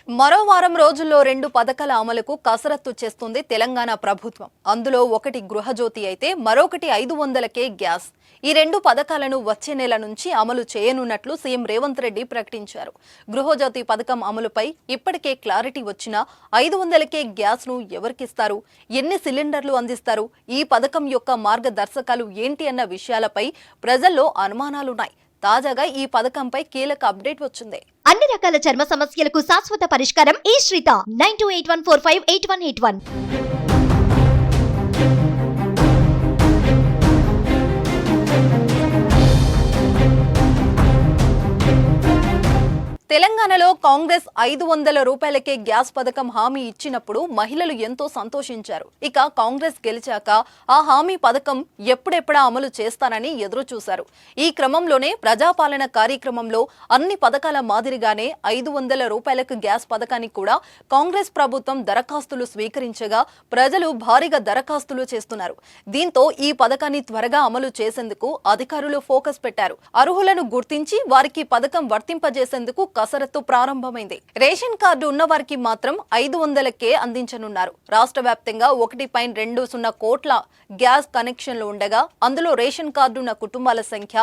మరో వారం రోజుల్లో 2 పథకాల అమలుకు కసరత్తు చేస్తుంది తెలంగాణ ప్రభుత్వం. అందులో ఒకటి గృహజ్యోతి అయితే మరొకటి 500కే గ్యాస్. ఈ 2 పథకాలను వచ్చే నెల నుంచి అమలు చేయనున్నట్లు సీఎం రేవంత్ రెడ్డి ప్రకటించారు. గృహజ్యోతి పథకం అమలుపై ఇప్పటికే క్లారిటీ వచ్చినా 500కే గ్యాస్ ను ఎవరికిస్తారు, ఎన్ని సిలిండర్లు అందిస్తారు, ఈ పథకం యొక్క మార్గదర్శకాలు ఏంటి అన్న విషయాలపై ప్రజల్లో అనుమానాలున్నాయి. తాజాగా ఈ పథకంపై కీలక అప్డేట్ వచ్చింది. అన్ని రకాల చర్మ సమస్యలకు శాశ్వత పరిష్కారం ఈ శ్రీత 9281458181. తెలంగాణలో కాంగ్రెస్ 500 రూపాయలకే గ్యాస్ పథకం హామీ ఇచ్చినప్పుడు మహిళలు ఎంతో సంతోషించారు. ఇక కాంగ్రెస్ గెలిచాక ఆ హామీ పథకం ఎప్పుడెప్పుడా అమలు చేస్తానని ఎదురు చూశారు. ఈ క్రమంలోనే ప్రజాపాలన కార్యక్రమంలో అన్ని పథకాల మాదిరిగానే 500 రూపాయలకు గ్యాస్ పథకానికి కూడా కాంగ్రెస్ ప్రభుత్వం దరఖాస్తులు స్వీకరించగా ప్రజలు భారీగా దరఖాస్తులు చేస్తున్నారు. దీంతో ఈ పథకాన్ని త్వరగా అమలు చేసేందుకు అధికారులు ఫోకస్ పెట్టారు. అర్హులను గుర్తించి వారికి పథకం వర్తింపజేసేందుకు కసరత్తు ప్రారంభమైంది. రేషన్ కార్డు ఉన్న వారికి మాత్రం 500కే అందించనున్నారు. రాష్ట్ర వ్యాప్తంగా 1.20 కోట్ల గ్యాస్ కనెక్షన్లు ఉండగా అందులో రేషన్ కార్డు ఉన్న కుటుంబాల సంఖ్య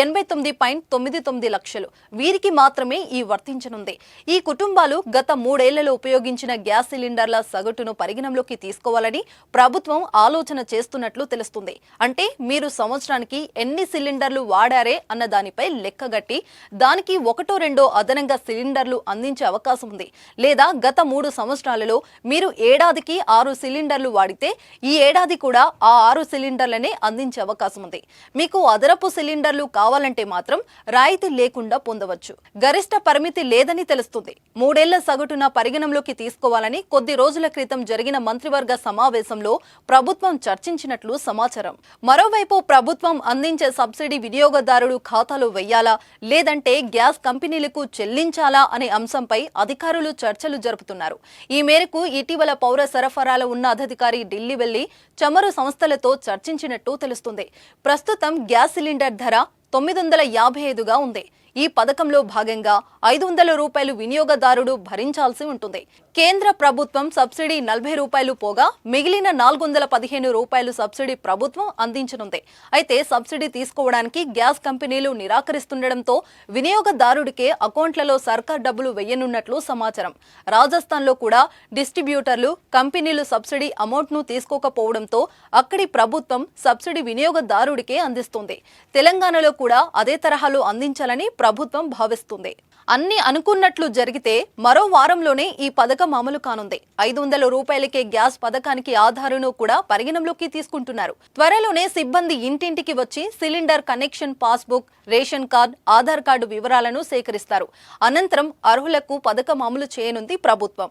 89.99 లక్షలు. వీరికి మాత్రమే ఈ వర్తించనుంది. ఈ కుటుంబాలు గత 3 ఏళ్లలో ఉపయోగించిన గ్యాస్ సిలిండర్ల సగటును పరిగణంలోకి తీసుకోవాలని ప్రభుత్వం ఆలోచన చేస్తున్నట్లు తెలుస్తుంది. అంటే మీరు సంవత్సరానికి ఎన్ని సిలిండర్లు వాడారే అన్న దానిపై లెక్కగట్టి దానికి 1-2 అదనంగా సిలిండర్లు అందించే అవకాశం ఉంది. లేదా గత 3 సంవత్సరాలలో మీరు ఏడాదికి 6 సిలిండర్లు వాడితే ఈ ఏడాది కూడా ఆ 6 సిలిండర్లనే అందించే అవకాశం ఉంది. మీకు అదనపు సిలిండర్లు కావాలంటే మాత్రం రాయితీ లేకుండా పొందవచ్చు. గరిష్ట పరిమితి లేదని తెలుస్తుంది. 3 ఏళ్ల సగటున పరిగణంలోకి తీసుకోవాలని కొద్ది రోజుల క్రితం జరిగిన మంత్రివర్గ సమావేశంలో ప్రభుత్వం చర్చించినట్లు సమాచారం. మరోవైపు ప్రభుత్వం అందించే సబ్సిడీ వినియోగదారుడు ఖాతాలో వెయ్యాలా లేదంటే గ్యాస్ కంపెనీలకు చెల్లించాలా అనే అంశంపై అధికారులు చర్చలు జరుపుతున్నారు. ఈ మేరకు ఇటీవల పౌర సరఫరాల ఉన్నతాధికారి ఢిల్లీ వెళ్లి చమురు సంస్థలతో చర్చించినట్టు తెలుస్తుంది. ప్రస్తుతం గ్యాస్ సిలిండర్ ధర 955గా ఉంది. ఈ పథకంలో భాగంగా 500 రూపాయలు వినియోగదారుడు భరించాల్సి ఉంటుంది. కేంద్ర ప్రభుత్వం సబ్సిడీ 40 రూపాయలు పోగా మిగిలిన 415 రూపాయలు సబ్సిడీ ప్రభుత్వం అందించనుంది. అయితే సబ్సిడీ తీసుకోవడానికి గ్యాస్ కంపెనీలు నిరాకరిస్తుండటంతో వినియోగదారుడికే అకౌంట్లలో సర్కార్ డబ్బులు వెయ్యనున్నట్లు సమాచారం. రాజస్థాన్లో కూడా డిస్ట్రిబ్యూటర్లు కంపెనీలు సబ్సిడీ అమౌంట్ను తీసుకోకపోవడంతో అక్కడి ప్రభుత్వం సబ్సిడీ వినియోగదారుడికే అందిస్తుంది. తెలంగాణలో కూడా అదే తరహాలో అందించాలని ప్రభుత్వం భావిస్తుంది. అన్ని అనుకున్నట్లు జరిగితే మరో వారంలోనే ఈ పథకం అమలు కానుంది. 500 రూపాయలకే గ్యాస్ పథకానికి ఆధారును కూడా పరిగణంలోకి తీసుకుంటున్నారు. త్వరలోనే సిబ్బంది ఇంటింటికి వచ్చి cylinder connection, passbook, ration card, Aadhaar card వివరాలను సేకరిస్తారు. అనంతరం అర్హులకు పథకం అమలు చేయనుంది ప్రభుత్వం.